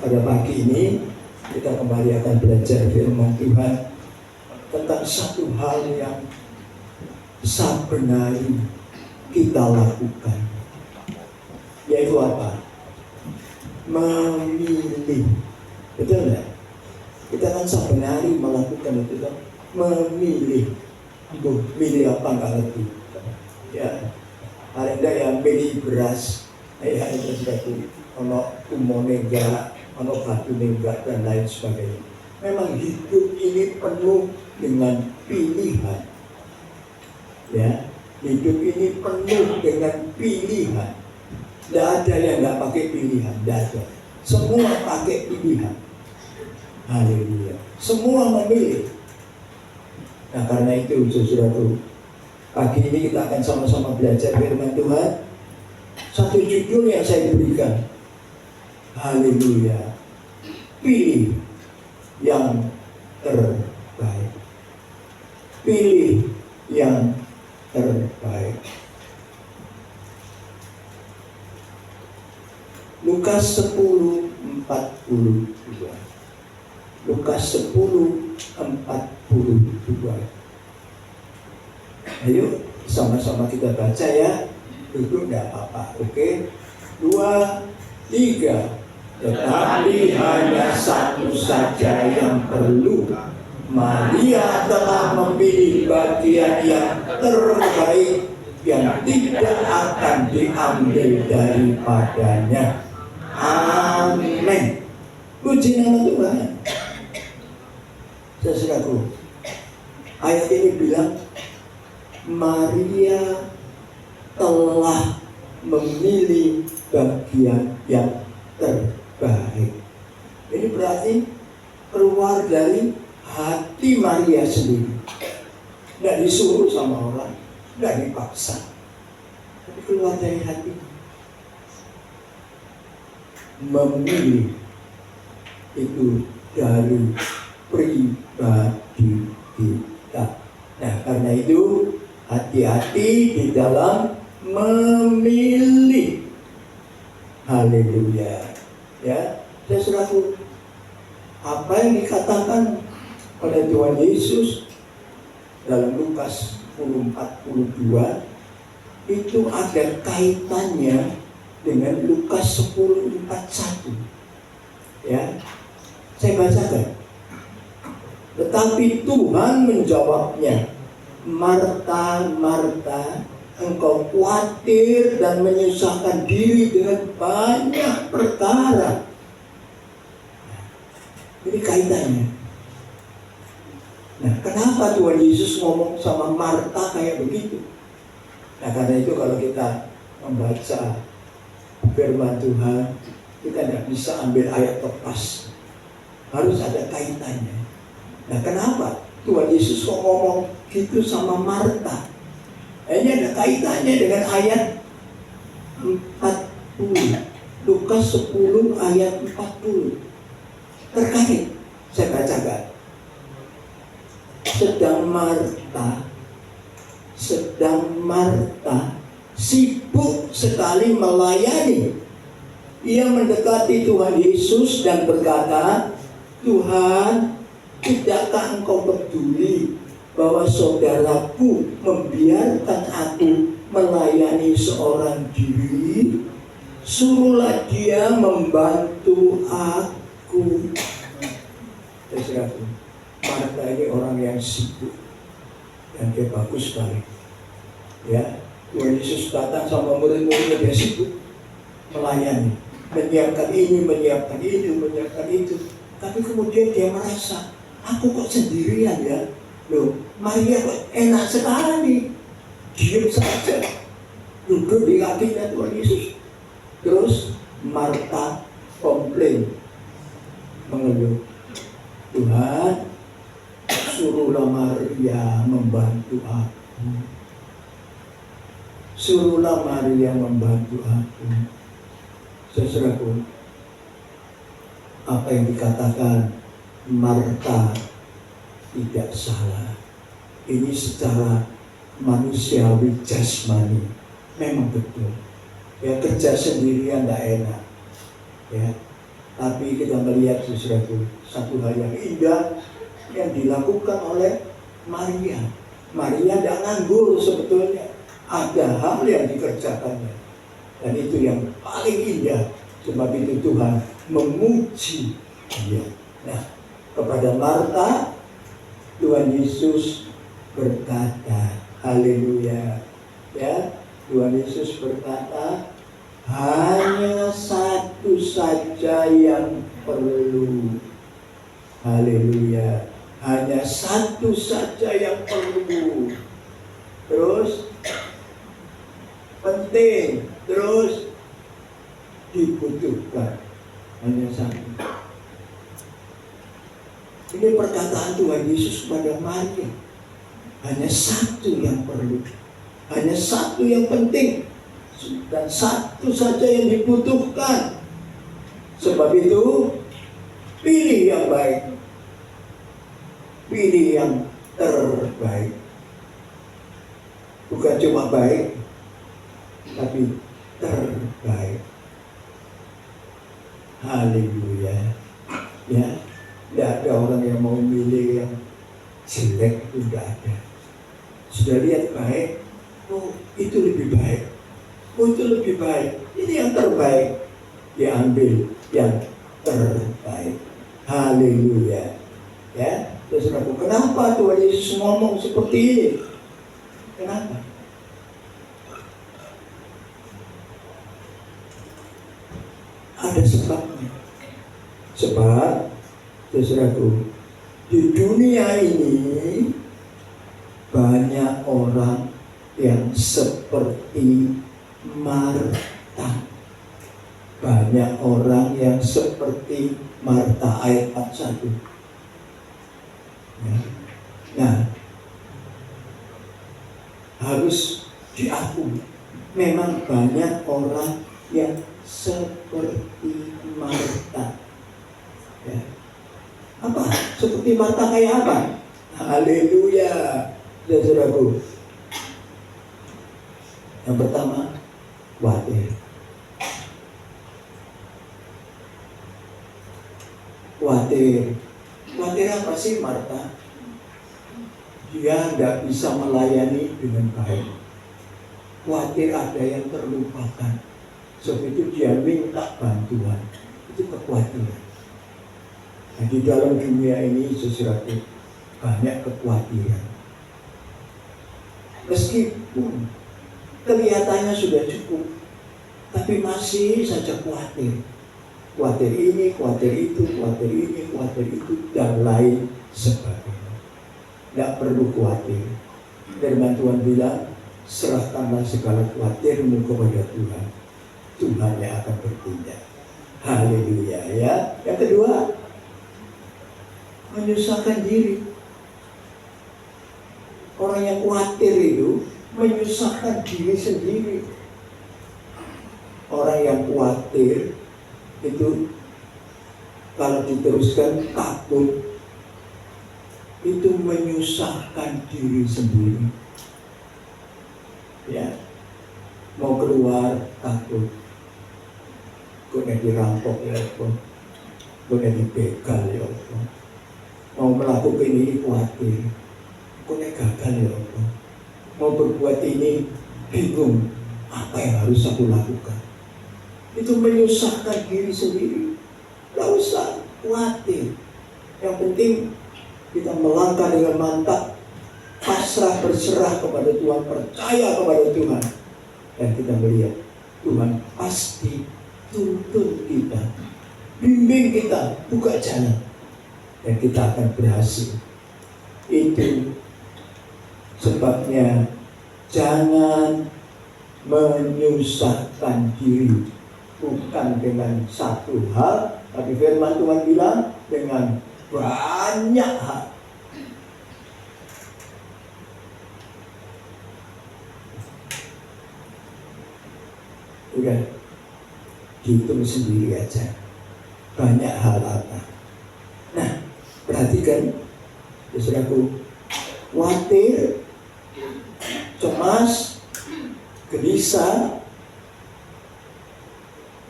pada pagi ini kita kembali akan belajar firman Tuhan tentang satu hal yang sebenarnya kita lakukan, yaitu apa? Memilih. Betul nggak? Kita kan sebenarnya melakukan itu kan, memilih. Milih apa nggak ngerti? Ya, ada yang milih beras, ya itu seperti ono umone enggak, ono batu enggak dan lain sebagainya. Memang hidup ini penuh dengan pilihan. Ya, hidup ini penuh dengan pilihan. Tidak ada yang nggak pakai pilihan, tidak ada. Semua pakai pilihan. Haleluya. Semua memilih. Nah karena itu saudaraku, pagi ini kita akan sama-sama belajar firman Tuhan. Satu judul yang saya berikan, haleluya, pilih yang terbaik. Pilih yang terbaik. Lukas 10:42. Lukas 10:42. Ayo sama-sama kita baca ya. Duduk enggak apa-apa. Oke. 2, 3. Tetapi hanya satu saja yang perlu. Maria telah memilih bagian yang terbaik yang tidak akan diambil daripadanya. Amin. Puji nama Tuhan. Saudaraku, ayat ini bilang Maria telah memilih bagian yang terbaik. Ini berarti keluar dari hati Maria sendiri. Tidak disuruh sama orang, tidak dipaksa, tapi keluar dari hati. Memilih itu dari pribadi kita. Nah karena itu hati-hati di dalam memilih. Haleluya. Ya, saudaraku, apa yang dikatakan oleh Tuhan Yesus dalam Lukas 10:42 itu ada kaitannya dengan Lukas 10:41. Ya, saya bacakan. Tetapi Tuhan menjawabnya, Marta, Marta, engkau khawatir dan menyusahkan diri dengan banyak perkara. Ini kaitannya. Nah, kenapa Tuhan Yesus ngomong sama Marta kayak begitu? Nah, karena itu kalau kita membaca firman Tuhan, kita tidak bisa ambil ayat lepas. Harus ada kaitannya. Nah, kenapa Tuhan Yesus kok ngomong gitu sama Marta? Ini ada kaitannya dengan ayat 40. Lukas 10 ayat 40. Terkait, saya bacakan. Sedang Marta sibuk sekali melayani. Ia mendekati Tuhan Yesus dan berkata, Tuhan, tidakkah engkau peduli bahwa saudaraku membiarkan aku melayani seorang diri? Suruhlah dia membantu aku. Marta ini orang yang sibuk dan dia bagus sekali. Ya, Tuhan Yesus datang sama murid-muridnya, dia sibuk melayani, menyiapkan ini, menyiapkan itu, menyiapkan itu. Tapi kemudian dia merasa, aku kok sendirian ya. Loh, Maria kok enak sekali, diam saja, duduk di kakinya Tuhan Yesus. Terus Marta komplain, mengeluh, Tuhan, suruhlah Maria membantu aku. Suruhlah Maria membantu aku. Saudaraku, apa yang dikatakan Marta tidak salah. Ini secara manusiawi jasmani memang betul. Ya, kerja sendirian tidak enak. Ya, Tapi kita melihat sesuatu satu hal yang indah yang dilakukan oleh Maria. Maria tidak nganggur sebetulnya. Ada hal yang dikerjakannya. Dan itu yang paling indah. Sebab itu Tuhan memuji dia. Nah, kepada Marta, Tuhan Yesus berkata, haleluya. Ya, Tuhan Yesus berkata, hanya satu saja yang perlu. Haleluya. Hanya satu saja yang perlu. Terus penting, terus dibutuhkan. Hanya satu. Ini perkataan Tuhan Yesus kepada Maria. Hanya satu yang perlu. Hanya satu yang penting. Dan satu saja yang dibutuhkan. Sebab itu pilih yang baik. Pilih yang terbaik. Bukan cuma baik, tapi terbaik. Haleluya. Ya, tidak ada orang yang mau milih yang jelek, itu tidak ada. Sudah lihat baik, oh itu lebih baik. Oh itu lebih baik. Ini yang terbaik. Diambil yang terbaik. Haleluya. Ya, terus kenapa Tuhan Yesus ngomong seperti ini? Kenapa? Ada sebabnya. Sebab, saudaraku, di dunia ini banyak orang yang seperti Marta. Banyak orang yang seperti Marta, ayat 41. Nah, harus diakui, memang banyak orang yang seperti Marta. Ya. Apa? Seperti Marta kayak apa? Haleluya, saudaraku. Yang pertama, khawatir. Khawatir apa sih Marta? Dia tidak bisa melayani dengan baik. Khawatir ada yang terlupakan. Sebab itu dia minta bantuan. Itu kekhawatiran. Nah, di dalam dunia ini sesuatu banyak kekhawatiran. Meskipun kelihatannya sudah cukup, tapi masih saja khawatir. Khawatir ini, khawatir itu, khawatir ini, khawatir itu, dan lain sebagainya. Tidak perlu khawatir. Firman Tuhan bilang, serahkanlah segala khawatirmu kepada Tuhan. Tuhan yang akan bertindak. Haleluya ya. Yang kedua, menyusahkan diri. Orang yang khawatir itu menyusahkan diri sendiri. Orang yang khawatir itu kalau diteruskan takut, itu menyusahkan diri sendiri. Ya, mau keluar takut, kena dirampok ya apa, kena dibegal ya apa, mau melakukan ini khawatir, kena gagal ya apa, mau berbuat ini bingung, apa yang harus aku lakukan. Itu menyusahkan diri sendiri. Tidak usah khawatir. Yang penting kita melangkah dengan mantap, pasrah berserah kepada Tuhan, percaya kepada Tuhan, dan kita melihat Tuhan pasti tuntun kita, bimbing kita, buka jalan, dan kita akan berhasil. Itu sebabnya jangan menyusahkan diri. Bukan dengan satu hal, tapi firman Tuhan bilang dengan banyak hal. Udah, hitung sendiri aja. Banyak hal apa. Nah, perhatikan, saudaraku, khawatir, cemas, gelisah,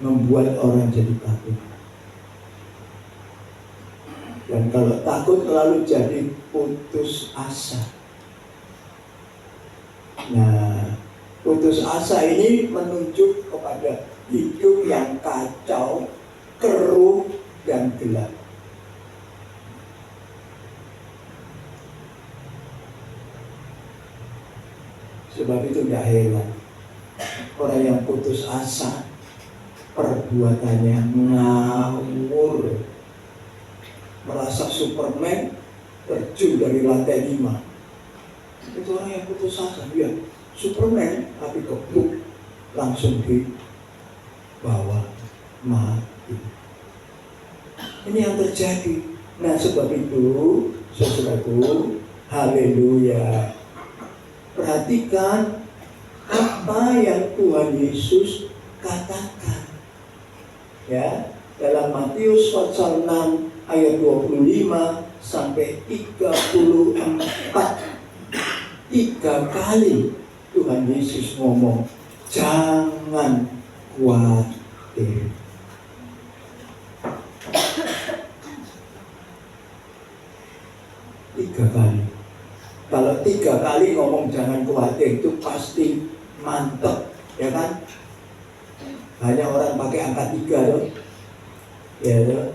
membuat orang jadi takut. Dan kalau takut lalu jadi putus asa. Nah, putus asa ini menunjuk kepada hidup yang kacau, keruh, dan gelap. Sebab itu tidak heran orang yang putus asa perbuatannya ngawur, merasa Superman terjun dari lantai 5. Itu orang yang putus asa, ya Superman tapi kebuk langsung dibawa mati. Ini yang terjadi. Nah sebab itu saudaraku, haleluya, perhatikan apa yang Tuhan Yesus katakan. Ya, dalam Matius pasal 6 ayat 25 sampai 34. 3 kali Tuhan Yesus ngomong, jangan khawatir. Tiga kali. Kalau 3 kali ngomong jangan khawatir itu pasti mantap, ya kan? Hanya orang pakai angka 3 loh. Ya loh.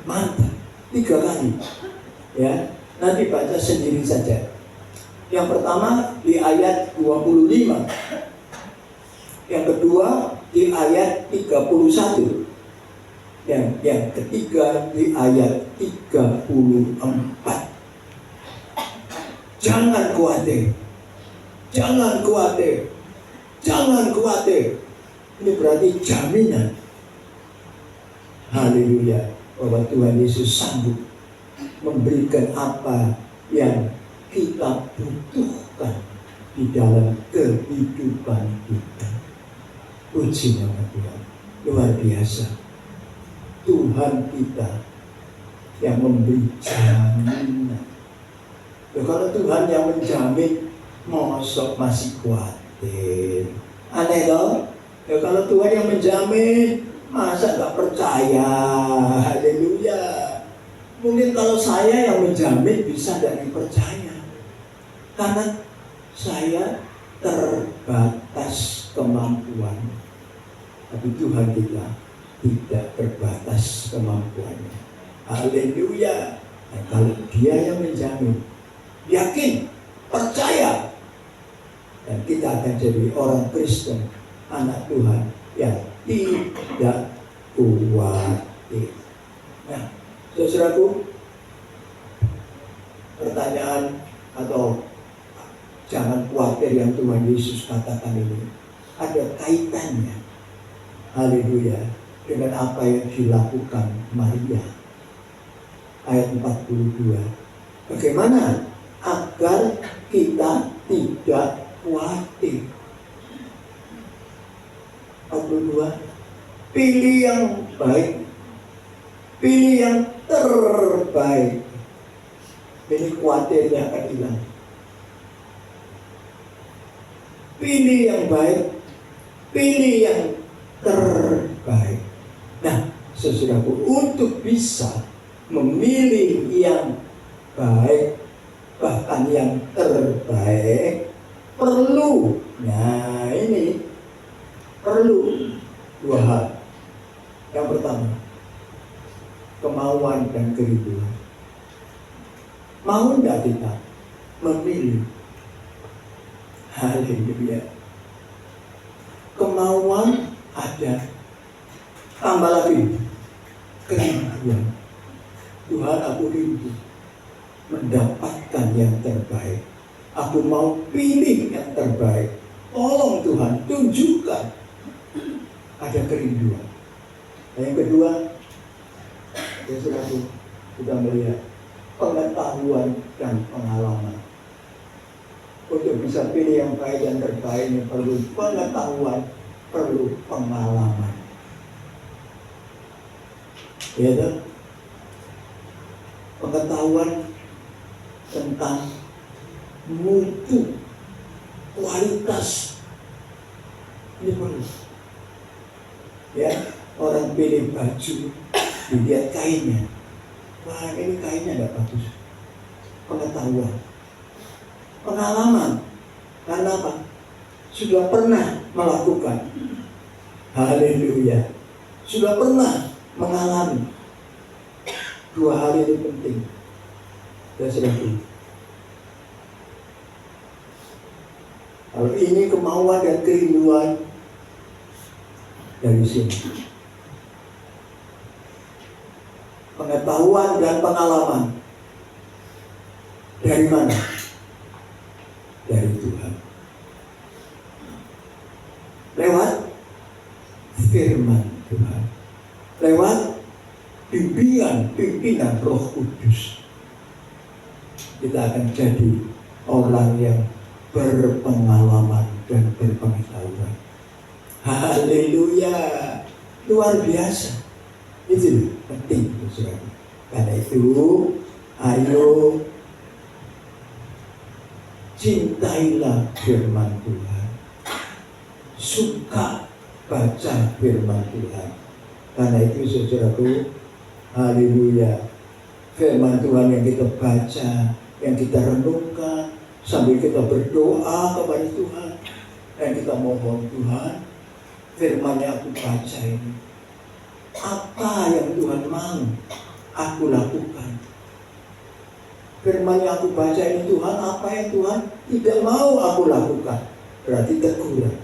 Mantap. 3 kali. Ya, nanti baca sendiri saja. Yang pertama di ayat 25. Yang kedua di ayat 31. Dan yang ketiga di ayat 34. Jangan khawatir. Jangan khawatir. Jangan khawatir. Ini berarti jaminan. Haleluya. Bahwa Tuhan Yesus sanggup memberikan apa yang kita butuhkan di dalam kehidupan kita. Puji nama Tuhan. Luar biasa. Tuhan kita yang memberi jaminan. Ya, kalau Tuhan yang menjamin, mosok masih khawatir? Aneh dong. Ya, kalau Tuhan yang menjamin, masa gak percaya? Haleluya. Mungkin kalau saya yang menjamin bisa tidak dipercaya, karena saya terbatas kemampuan. Tapi Tuhan kita tidak terbatas kemampuannya. Haleluya. Nah, kalau Dia yang menjamin, yakin, percaya, dan kita akan jadi orang Kristen, anak Tuhan yang tidak khawatir. Nah, saudaraku, pertanyaan atau jangan khawatir yang Tuhan Yesus katakan ini ada kaitannya, haleluya, dengan apa yang dilakukan Maria. Ayat 42. Bagaimana agar kita tidak khawatir? 42. Pilih yang baik, pilih yang terbaik. Ini khawatirnya akan hilang. Pilih yang baik, pilih yang terbaik. Nah, saudaraku, untuk bisa memilih yang baik, bahkan yang terbaik, perlu, nah ini perlu 2 hal. Yang pertama, kemauan dan kerinduan. Mau tidak kita memilih? Haleluya. Kemauan ada, tambah lagi kerinduan. Tuhan, aku rindu mendapatkan yang terbaik. Aku mau pilih yang terbaik. Tolong Tuhan, tunjukkan. Ada kerinduan. Nah, yang kedua, ya sudah melihat pengetahuan dan pengalaman. Untuk bisa pilih yang baik dan terbaik ini perlu pengetahuan, perlu pengalaman. Ya kan? Pengetahuan tentang mutu, kualitas, ini perlu. Ya, orang pilih baju, dilihat kainnya. wah ini kayaknya nggak bagus. Pengetahuan, pengalaman, karena apa? Sudah pernah melakukan. Haleluya. Sudah pernah mengalami. Dua hal ini penting. Dan saudaraku, kalau ini kemauan dan kerinduan dari sini. Pengetahuan dan pengalaman dari mana? Dari Tuhan. Lewat firman Tuhan. Lewat pimpinan Roh Kudus. Kita akan jadi orang yang berpengalaman dan berpengetahuan. Haleluya. Luar biasa. Itu penting, saudara. Karena itu, ayo cintailah firman Tuhan. Suka baca firman Tuhan. Karena itu, saudaraku, haleluya. Firman Tuhan yang kita baca, yang kita renungkan, sambil kita berdoa kepada Tuhan, dan kita mohon Tuhan, firman yang aku baca ini, apa yang Tuhan mau aku lakukan? Firman yang aku baca ini, Tuhan, apa yang Tuhan tidak mau aku lakukan? Berarti teguran.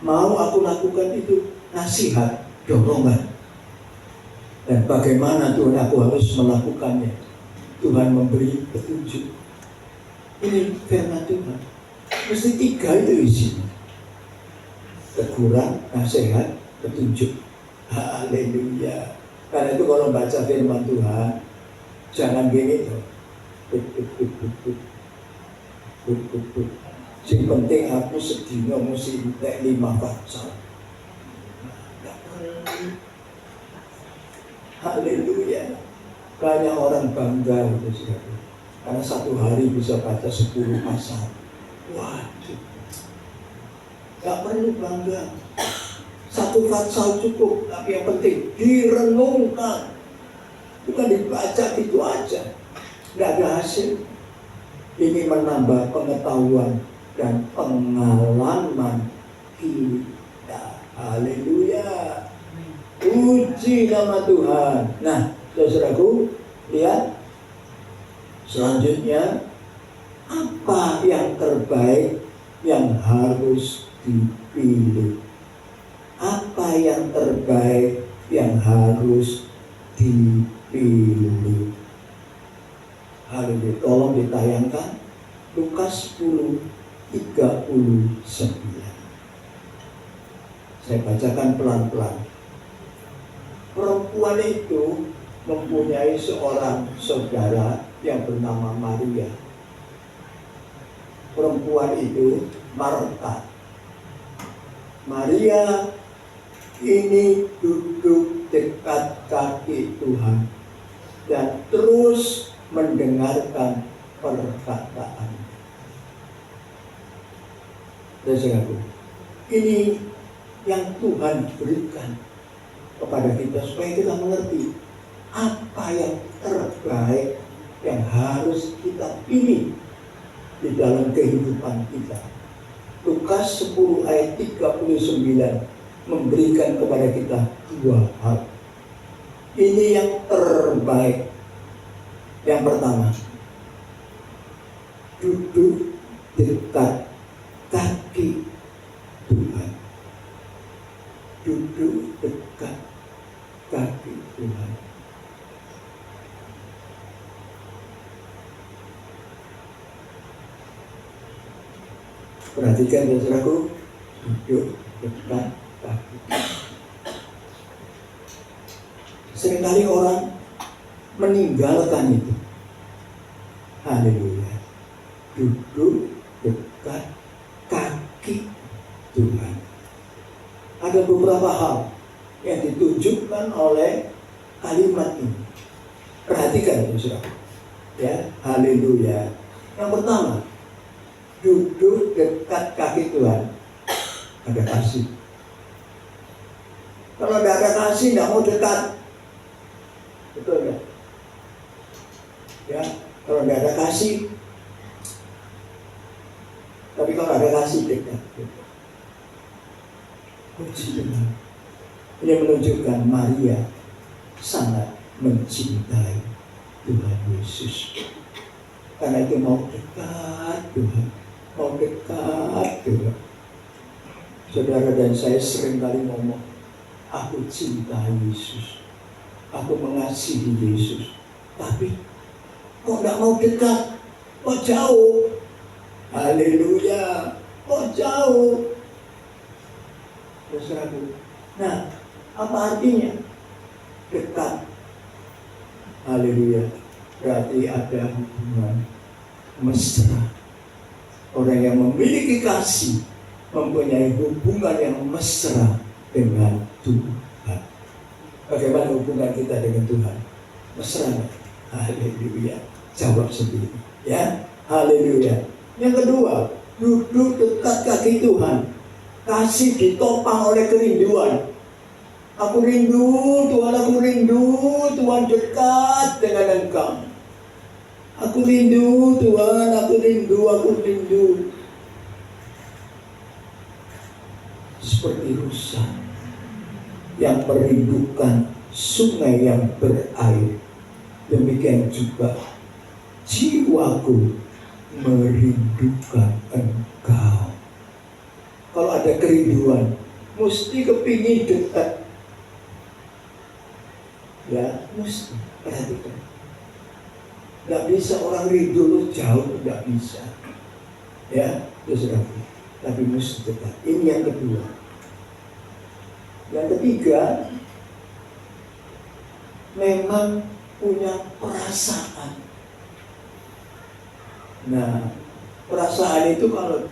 Mau aku lakukan itu nasihat, dorongan. Dan bagaimana Tuhan aku harus melakukannya? Tuhan memberi petunjuk. Ini firman Tuhan. Mesti 3 itu isinya. Teguran, nasihat, petunjuk. Haleluya. Karena itu kalau baca firman Tuhan, jangan gini tuh. Yang penting aku sedina mesti entek 5 pasal. Haleluya. Banyak orang bangga itu, karena 1 hari bisa baca 10 pasal. Waduh, gak perlu bangga. 1 pasal cukup, tapi yang penting direnungkan, bukan dibaca gitu aja. Gak ada hasil. Ini menambah pengetahuan dan pengalaman kita. Haleluya. Puji nama Tuhan. Nah, saudaraku, lihat selanjutnya, apa yang terbaik yang harus dipilih? Apa yang terbaik yang harus dipilih? Haleluya. Tolong ditayangkan Lukas 10:39. Saya bacakan pelan-pelan. Perempuan itu mempunyai seorang saudara yang bernama Maria. Perempuan itu Marta. Maria ini duduk dekat kaki Tuhan dan terus mendengarkan perkataan. Dan saudaraku, ini yang Tuhan berikan kepada kita supaya kita mengerti apa yang terbaik yang harus kita pilih di dalam kehidupan kita. Lukas 10:39 memberikan kepada kita 2 hal. Ini yang terbaik. Yang pertama, duduk dekat kaki Tuhan. Duduk dekat kaki Tuhan. Perhatikan saudaraku, duduk dekat kaki. Seringkali orang meninggalkan itu. Haleluya. Duduk dekat kaki Tuhan. Ada beberapa hal yang ditunjukkan oleh kalimat ini. Perhatikan itu, saudara. Ya, haleluya. Yang pertama, duduk dekat kaki Tuhan. Ada kasih. Kalau tidak ada kasih, tidak mau dekat. Betul ya? Ya, kalau tidak ada kasih, tapi kalau ada kasih dekat. Puji Tuhan. Ini menunjukkan Maria sangat mencintai Tuhan Yesus. Karena itu mau dekat Tuhan, mau dekat Tuhan. Saudara dan saya sering kali ngomong, aku cinta Yesus, aku mengasihi Yesus, tapi kok tidak mau dekat, kok jauh. Haleluya, kok jauh. Saudaraku, nah apa artinya dekat? Haleluya, berarti ada hubungan mesra. Orang yang memiliki kasih mempunyai hubungan yang mesra dengan Tuhan. Bagaimana hubungan kita dengan Tuhan? Mesra. Haleluya. Jawab sendiri. Ya, haleluya. Yang kedua, duduk dekat kaki Tuhan. Kasih ditopang oleh kerinduan. Aku rindu Tuhan, aku rindu Tuhan dekat dengan Engkau. Aku rindu Tuhan, aku rindu, aku rindu. Seperti rusa yang merindukan sungai yang berair, demikian juga jiwaku merindukan Engkau. Kalau ada kerinduan, mesti kepingin dekat. Ya, mesti. Perhatikan. Tidak bisa orang rindu lu jauh, tidak bisa. Ya, itu sudah. Tapi mesti dekat. Ini yang kedua. Yang ketiga, memang punya perasaan. Nah, perasaan itu kalau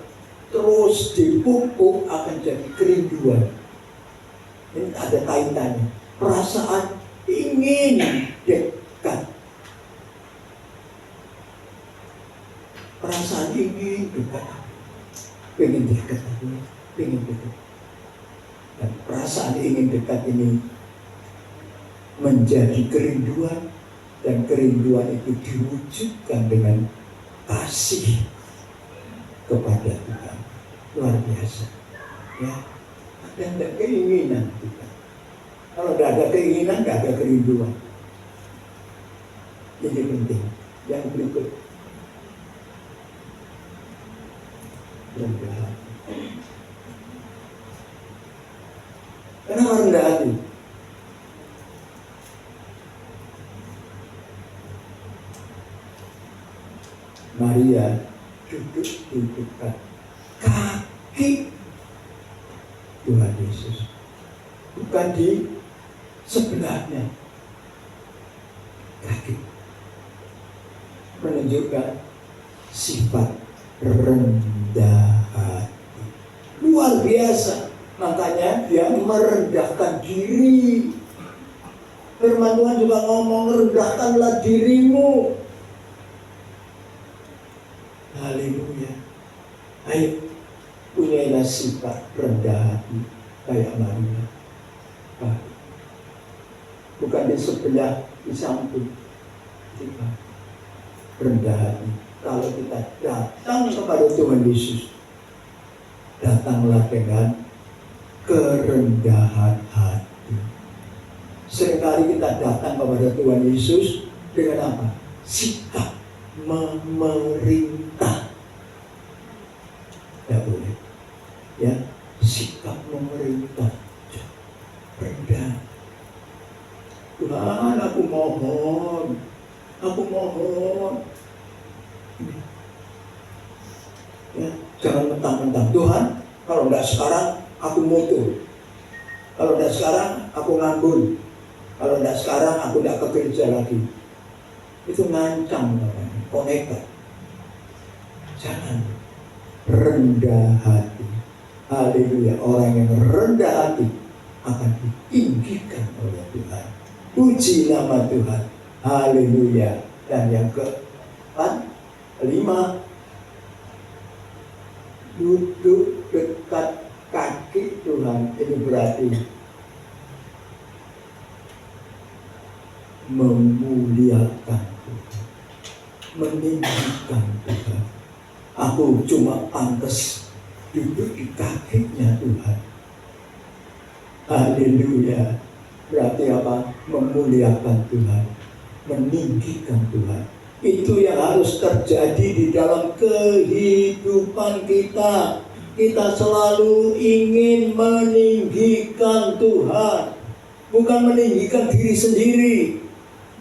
terus dipupuk akan jadi kerinduan. Ini ada kaitannya. Perasaan ingin dekat. Perasaan ingin dekat. Pengen dekat. Pengen dekat. Dan perasaan ingin dekat ini menjadi kerinduan. Dan kerinduan itu diwujudkan dengan kasih kepada Tuhan. Luar biasa. Ya, ada keinginan kita. Kalau tidak ada keinginan, tidak ada kerinduan. Ini penting. Yang berikut, rendah hati. Kenapa rendah hati? Maria duduk di dekat kaki Tuhan Yesus, bukan di sebelahnya. Kaki menunjukkan sifat rendah hati. Luar biasa. Makanya dia merendahkan diri. Firman Tuhan juga ngomong, rendahkanlah dirimu. Haleluya. Ayo, punyailah sifat rendah hati kayak Maria. Bukan di sebelah, di samping. Kita rendah hati. Kalau kita datang kepada Tuhan Yesus, datanglah dengan kerendahan hati. Seringkali kita datang kepada Tuhan Yesus dengan apa? Sikap memerintah. Tidak boleh. Ya, sikap memerintah. Rendah. Tuhan, aku mohon. Aku mohon. Ya, jangan mentang-mentang. Tuhan, kalau tidak sekarang aku mutu. Kalau tidak sekarang aku nganggur. Kalau tidak sekarang aku tidak ke gereja lagi. Itu ngancam namanya, konekat. Jangan. Rendah hati. Haleluya. Orang yang rendah hati akan ditinggikan oleh Tuhan. Puji nama Tuhan. Haleluya. Dan yang keempat, 5, duduk dekat kaki Tuhan. Ini berarti memuliakan Tuhan. meninggikan Tuhan. Aku cuma pantas duduk di kakinya Tuhan. Haleluya. Berarti apa? Memuliakan Tuhan, meninggikan Tuhan. Itu yang harus terjadi di dalam kehidupan kita. Kita selalu ingin meninggikan Tuhan, bukan meninggikan diri sendiri,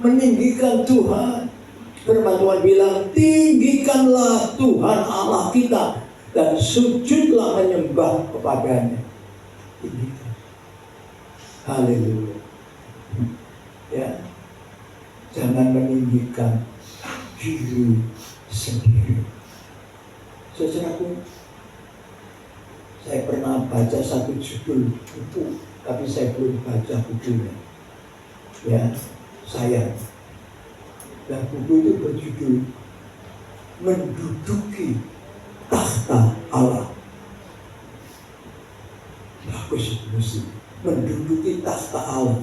meninggikan Tuhan. Firman Tuhan bilang, tinggikanlah Tuhan Allah kita dan sujudlah menyembah kepadanya. Tinggikan. Haleluya. Ya, jangan meninggikan diri sendiri. Saudaraku, saya pernah baca satu judul buku, tapi saya belum baca bukunya. Ya, sayang. Dan buku itu berjudul Menduduki Tahta Allah. Bagus itu mesti. Menduduki tahta Allah.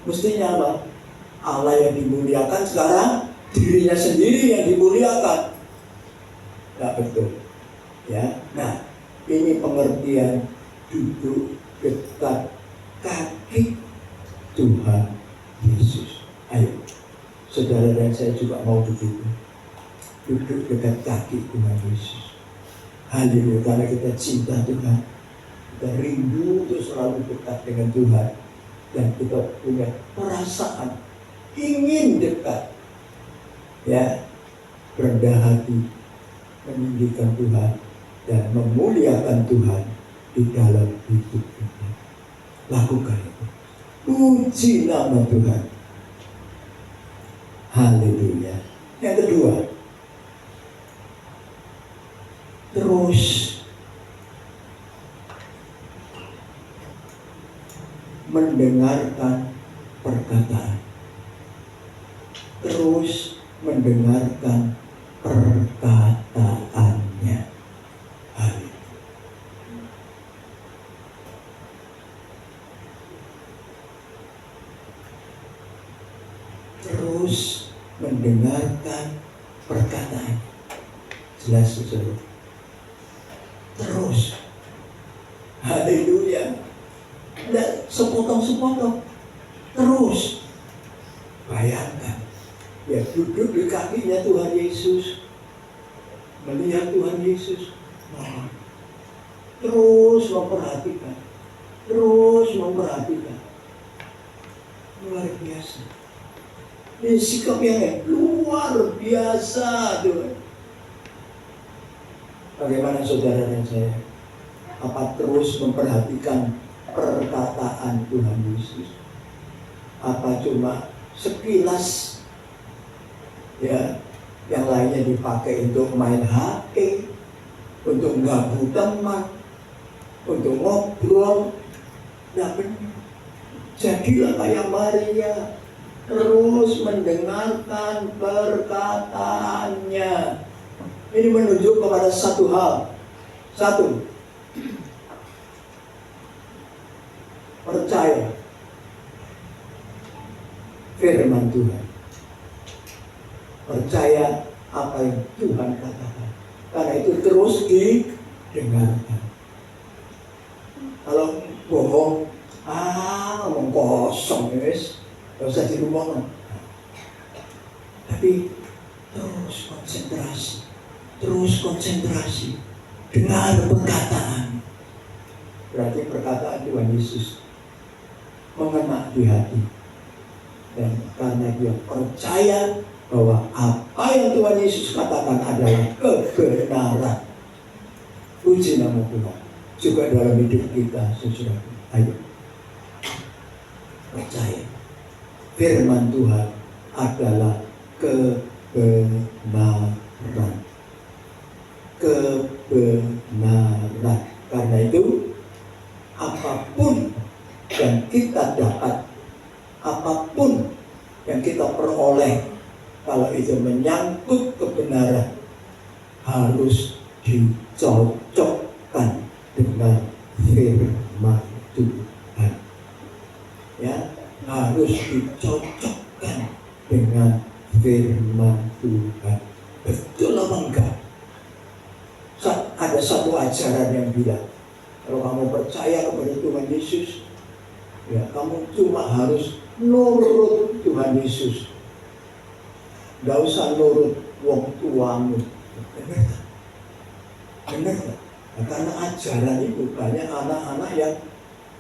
Mestinya apa? Allah yang dimuliakan, sekarang dirinya sendiri yang dimuliakan. Tidak betul. Ya, nah ini pengertian duduk dekat kaki Tuhan Yesus. Ayo, saudara dan saya juga mau begitu. Duduk dekat kaki Tuhan Yesus. Haleluya, karena kita cinta Tuhan. Kita rindu untuk selalu dekat dengan Tuhan. Dan kita punya perasaan ingin dekat. Ya, rendah hati, meninggikan Tuhan dan memuliakan Tuhan di dalam hidup kita. Lakukan itu. Puji nama Tuhan. Haleluya. Yang kedua, terus mendengarkan perkataan. Terus mendengarkan perkataannya. Terus mendengarkan perkataan. Jelas saudara. Terus. Haleluya. Tidak sepotong-sepotong. Terus. Bayangkan. Ya, duduk di kakinya Tuhan Yesus. Melihat Tuhan Yesus. Nah, terus memperhatikan. Terus memperhatikan. Luar biasa. Ini sikap yang luar biasa Tuhan. Bagaimana saudara dan saya? Apa terus memperhatikan perkataan Tuhan Yesus? Apa cuma sekilas, ya, yang lainnya dipakai untuk main HP, untuk gabung teman, untuk ngobrol? Tidak benar. Jadilah kayak Maria, terus mendengarkan perkataannya. Ini menunjuk kepada satu hal. Satu, percaya firman Tuhan. Percaya apa yang Tuhan katakan. Karena itu terus didengarkan. Kalau bohong, ngomong kosong, guys, gak usah di rumah. Tapi terus konsentrasi, dengar perkataan. Berarti perkataan Tuhan Yesus mengena di hati. Dan karena dia percaya bahwa apa yang Tuhan Yesus katakan adalah kebenaran. Puji nama Tuhan. Juga dalam hidup kita, saudara. Ayo, percaya firman Tuhan adalah kebenaran. Kebenaran. Karena itu apapun yang kita dapat, apapun yang kita peroleh, kalau itu menyangkut kebenaran, harus dicocokkan dengan firman Tuhan. Ya, harus dicocokkan dengan firman Tuhan. ajaran yang bilang kalau kamu percaya kepada Tuhan Yesus, ya kamu cuma harus nurut Tuhan Yesus. Gak usah nurut wong tuamu. Benar tak? Benar tak? Nah, karena ajaran itu banyak anak-anak yang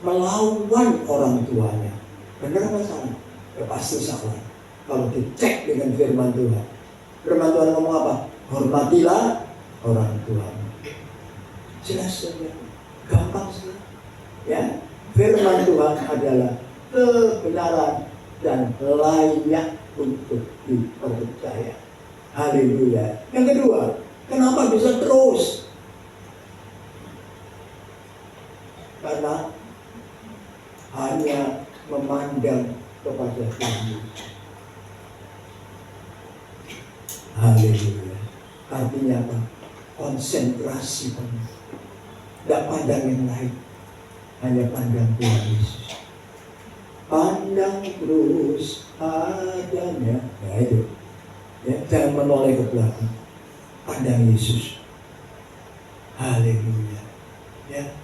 melawan orang tuanya. Benar apa salah? Ya pasti salah. Kalau dicek dengan firman Tuhan. Firman Tuhan ngomong apa? Hormatilah orang tuamu. Jelas saja. Gampang saja. Ya. Firman Tuhan adalah kebenaran dan layak untuk dipercaya. Haleluya. Yang kedua, kenapa bisa terus? Karena hanya memandang kepada Tuhan. Haleluya. Artinya apa? Konsentrasi penuh. Tidak pandang yang lain, hanya pandang Tuhan Yesus. Pandang terus adanya. Ya itu. Ya, jangan menoleh ke belakang. Pandang Yesus. Haleluya. Ya,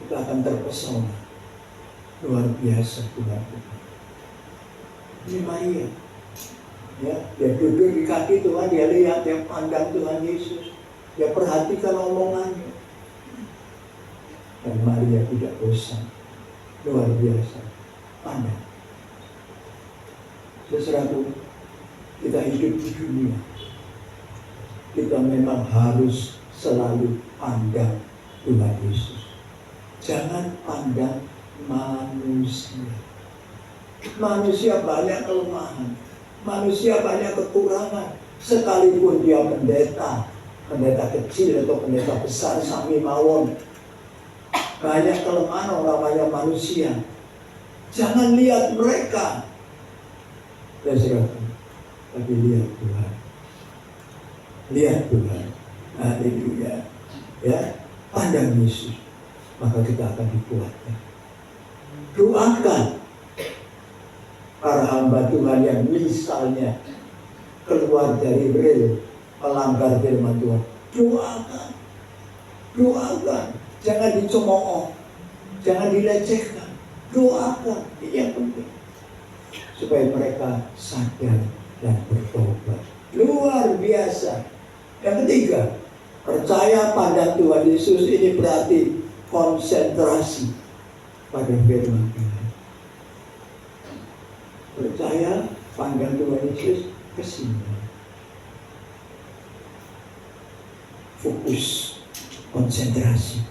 kita akan terpesona. Luar biasa Tuhan. Ini Maria. Ya, dia duduk di kaki Tuhan, dia lihat, dia pandang Tuhan Yesus, dia perhatikan omongannya. Dan Maria tidak bosan. Luar biasa. Pandang. Sesuatu kita hidup di dunia, kita memang harus selalu pandang Tuhan Yesus. Jangan pandang manusia. Manusia banyak kelemahan, manusia banyak kekurangan. Sekalipun dia pendeta kecil atau pendeta besar sami mawon, banyak kelemahan orang banyak manusia. Jangan lihat mereka, tapi lihat Tuhan. Lihat Tuhan. Haleluya. Ya, pandang Yesus, maka kita akan dikuatkan. Doakan para hamba Tuhan yang misalnya keluar dari rel, melanggar firman Tuhan. Doakan. Doakan. Jangan dicemooh. Jangan dilecehkan. Doakan. Ini yang penting. Supaya mereka sadar dan bertobat. Luar biasa. Yang ketiga, percaya pandang Tuhan Yesus ini berarti konsentrasi pada firman Tuhan. Percaya pandang Tuhan Yesus ke sini. Fokus, konsentrasi.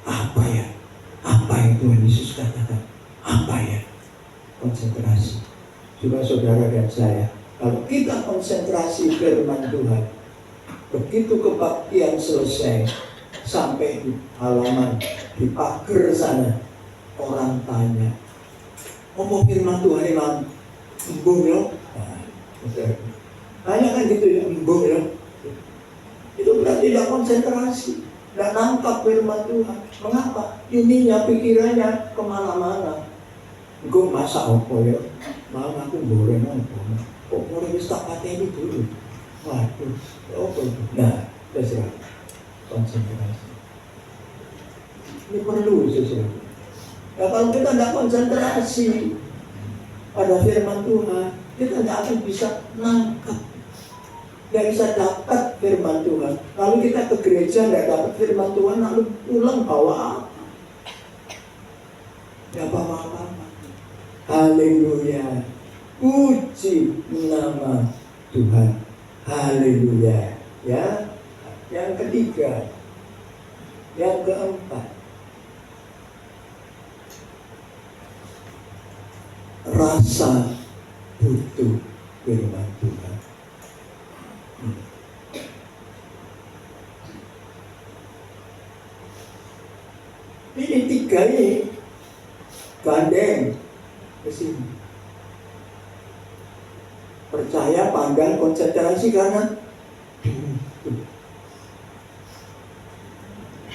Apa ya? Apa yang Tuhan Yesus katakan? Apa ya? Konsentrasi. Juga saudara dan saya, kalau kita konsentrasi firman Tuhan, begitu kebaktian selesai, sampai di halaman, di pagar sana, orang tanya, "Apa firman Tuhan emang embung ya?" Tanya kan gitu ya, embung ya. Itu berarti tidak konsentrasi, tidak nangkap firman Tuhan. Mengapa? Ininya pikirannya kemana-mana. Gue masak apa ya? Malah aku goreng apa? Kok goreng tak pateni dulu? Waduh, apa itu? Nah, terserah. Konsentrasi. Ini perlu sesuatu. Nah, kalau kita tidak konsentrasi pada firman Tuhan, kita tidak akan bisa nangkap, tidak bisa dapat firman Tuhan. Lalu kita ke gereja tidak dapat firman Tuhan, lalu pulang bawa apa? Tidak bawa apa-apa. Haleluya. Puji nama Tuhan. Haleluya. Ya. Yang ketiga, yang keempat, rasa butuh firman Tuhan. Ini tiga ini gandeng ke sini. Percaya, pandang, konsentrasi karena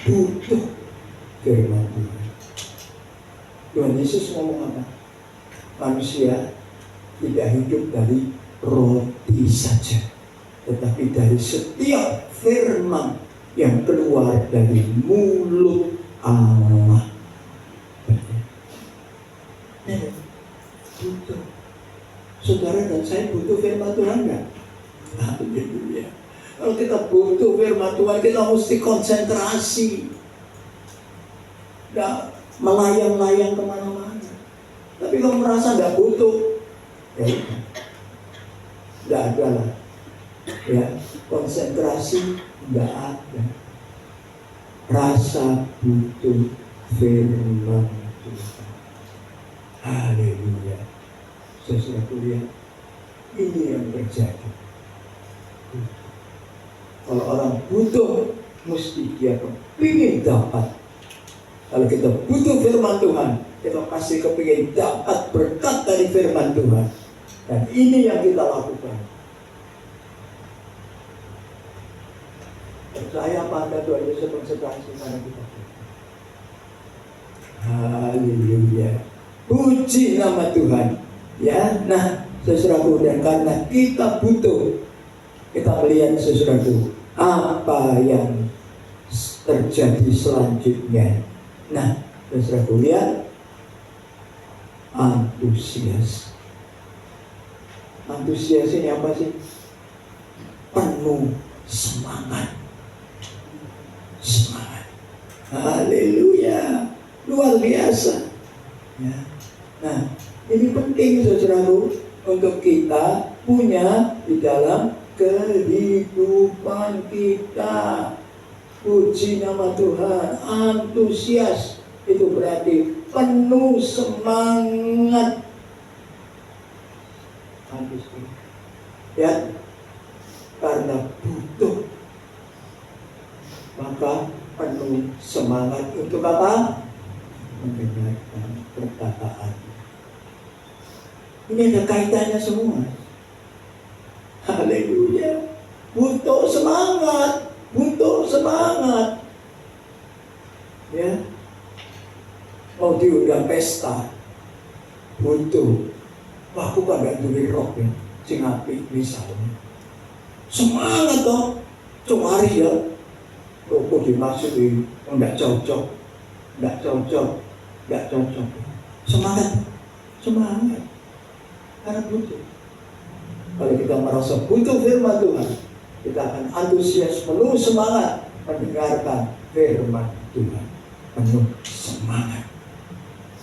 butuh firman Tuhan. Tuhan Yesus ngomong apa? Manusia tidak hidup dari roti saja, tetapi dari setiap firman yang keluar dari mulut Allah. Butuh. Saudara dan saya butuh firman Tuhan nggak? Haleluya. Kalau kita butuh firman Tuhan, kita mesti konsentrasi. Nggak melayang-layang kemana-mana. Tapi kalau merasa nggak butuh, ya nggak ada lah. Ya, konsentrasi nggak ada. Rasa butuh firman Tuhan. Haleluya. Saudara lihat, ini yang terjadi. Kalau orang butuh, mesti dia kepingin dapat. Kalau kita butuh firman Tuhan, kita pasti kepingin dapat berkat dari firman Tuhan. Dan ini yang kita lakukan. Percaya pada Tuhan Yesus konsentrasi pada kita. Haleluya. Puji nama Tuhan. Ya, nah saudaraku, dan karena kita butuh, kita melihat saudaraku apa yang terjadi selanjutnya. Nah saudaraku, lihat antusias. Antusias ini apa sih? Penuh semangat. Semangat. Haleluya. Luar biasa. Ya. Nah, ini penting saudaraku untuk kita punya di dalam kehidupan kita. Puji nama Tuhan. Antusias itu berarti penuh semangat. Antusias. Ya, karena butuh, maka penuh semangat untuk apa? Mendengarkan perkataan. Ini ada kaitannya semua. Haleluya. Butuh semangat, butuh semangat. Ya. Mau diundang pesta, butuh. Wah, aku kan gak duwe rok ya, sing apik misalnya. Semangat toh, cemari ya. Kok dimasuki, enggak cocok, enggak cocok, enggak cocok. Semangat, semangat. Karena butuh. Kalau kita merasa butuh firman Tuhan, kita akan antusias, penuh semangat mendengarkan firman Tuhan. Penuh semangat.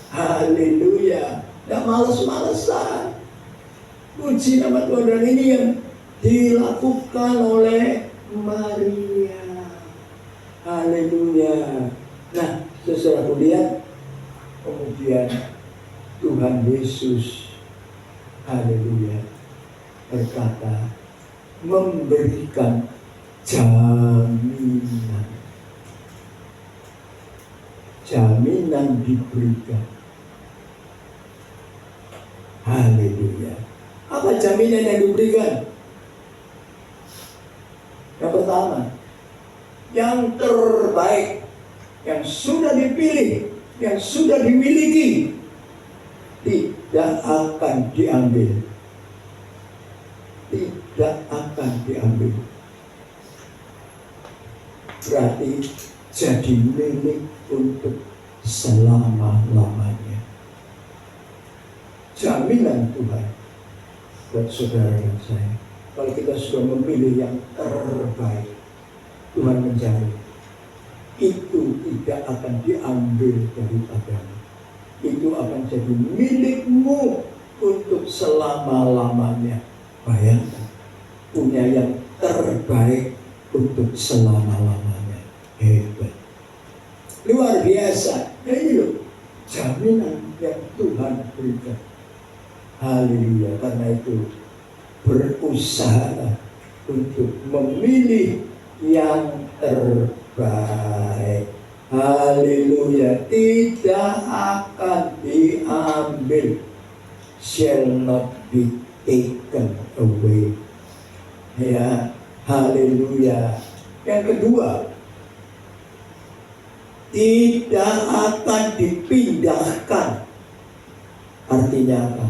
Haleluya. Tidak malas-malasan. Puji nama Tuhan. Dan ini yang dilakukan oleh Maria. Haleluya. Nah, saudaraku lihat, kemudian Tuhan Yesus, haleluya, berkata, memberikan jaminan. Jaminan diberikan. Haleluya. Apa jaminan yang diberikan? Yang pertama, yang terbaik, yang sudah dipilih, yang sudah dimiliki, tidak akan diambil. Tidak akan diambil. Berarti jadi milik untuk selama-lamanya. Jaminan Tuhan buat saudara dan saya. Kalau kita sudah memilih yang terbaik, Tuhan menjamin itu tidak akan diambil daripadamu. Itu akan jadi milikmu untuk selama-lamanya. Bayangkan, punya yang terbaik untuk selama-lamanya. Hebat. Luar biasa. Ini loh, jaminan yang Tuhan berikan. Haleluya. Karena itu berusaha untuk memilih yang terbaik. Haleluya. Tidak akan diambil. Shall not be taken away. Ya, haleluya. Yang kedua, tidak akan dipindahkan. Artinya apa?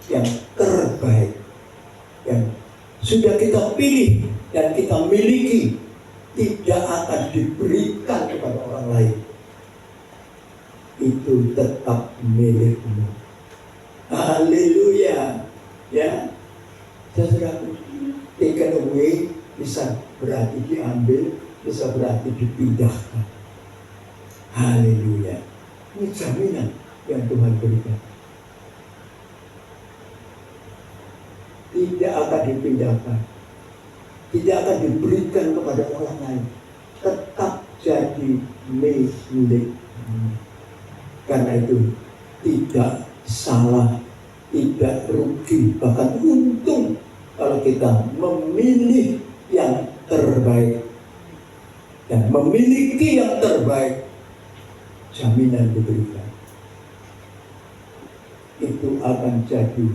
Yang terbaik, yang sudah kita pilih dan kita miliki, tidak akan diberikan kepada orang lain, itu tetap milikmu. Haleluya. Ya, saudara, taken away bisa berarti diambil, bisa berarti dipindahkan. Haleluya. Ini jaminan yang Tuhan berikan. Tidak akan dipindahkan, tidak akan diberikan kepada orang lain, tetap jadi milik. Karena itu tidak salah, tidak rugi, bahkan untung kalau kita memilih yang terbaik dan memiliki yang terbaik. Jaminan diberikan, itu akan jadi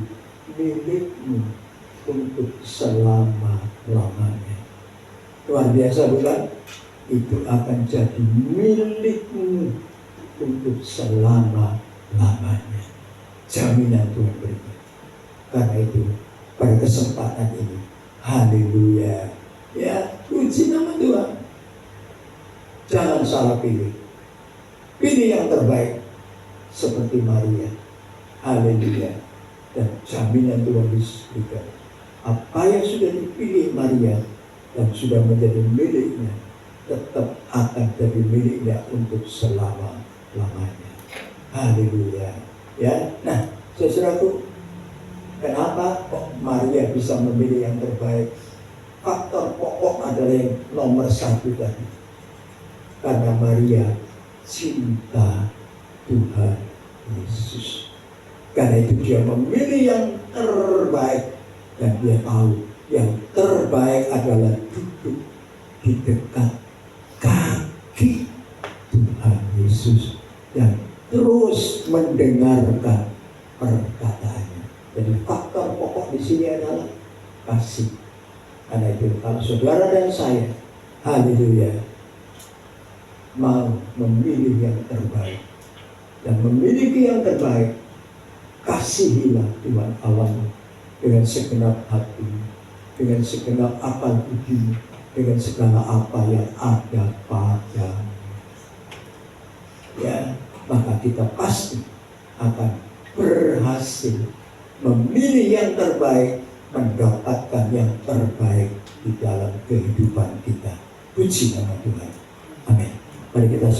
milikmu untuk selama-lamanya. Luar biasa bukan? Itu akan jadi milikmu untuk selama-lamanya. Jaminan Tuhan berikan. Karena itu pada kesempatan ini, haleluya, ya, puji nama Tuhan. Jangan salah pilih. Pilih yang terbaik seperti Maria. Haleluya. Dan jaminan Tuhan berikan. Apa yang sudah dipilih Maria dan sudah menjadi miliknya, tetap akan jadi miliknya untuk selama-lamanya. Haleluya. Ya. Nah, saudaraku, kenapa kok Maria bisa memilih yang terbaik? Faktor pokok adalah yang nomor satu tadi. Karena Maria cinta Tuhan Yesus. Karena itu dia memilih yang terbaik. Dan dia tahu yang terbaik adalah duduk di dekat kaki Tuhan Yesus dan terus mendengarkan perkataannya. Jadi faktor pokok di sini adalah kasih. Karena itu kalau saudara dan saya, haleluya, mau memilih yang terbaik dan memiliki yang terbaik, kasihilah Tuhan Allahmu dengan segenap hati, dengan segenap akal budi, dengan segala apa yang ada padamu. Ya, maka kita pasti akan berhasil memilih yang terbaik, mendapatkan yang terbaik di dalam kehidupan kita. Puji nama Tuhan. Amin. Mari kita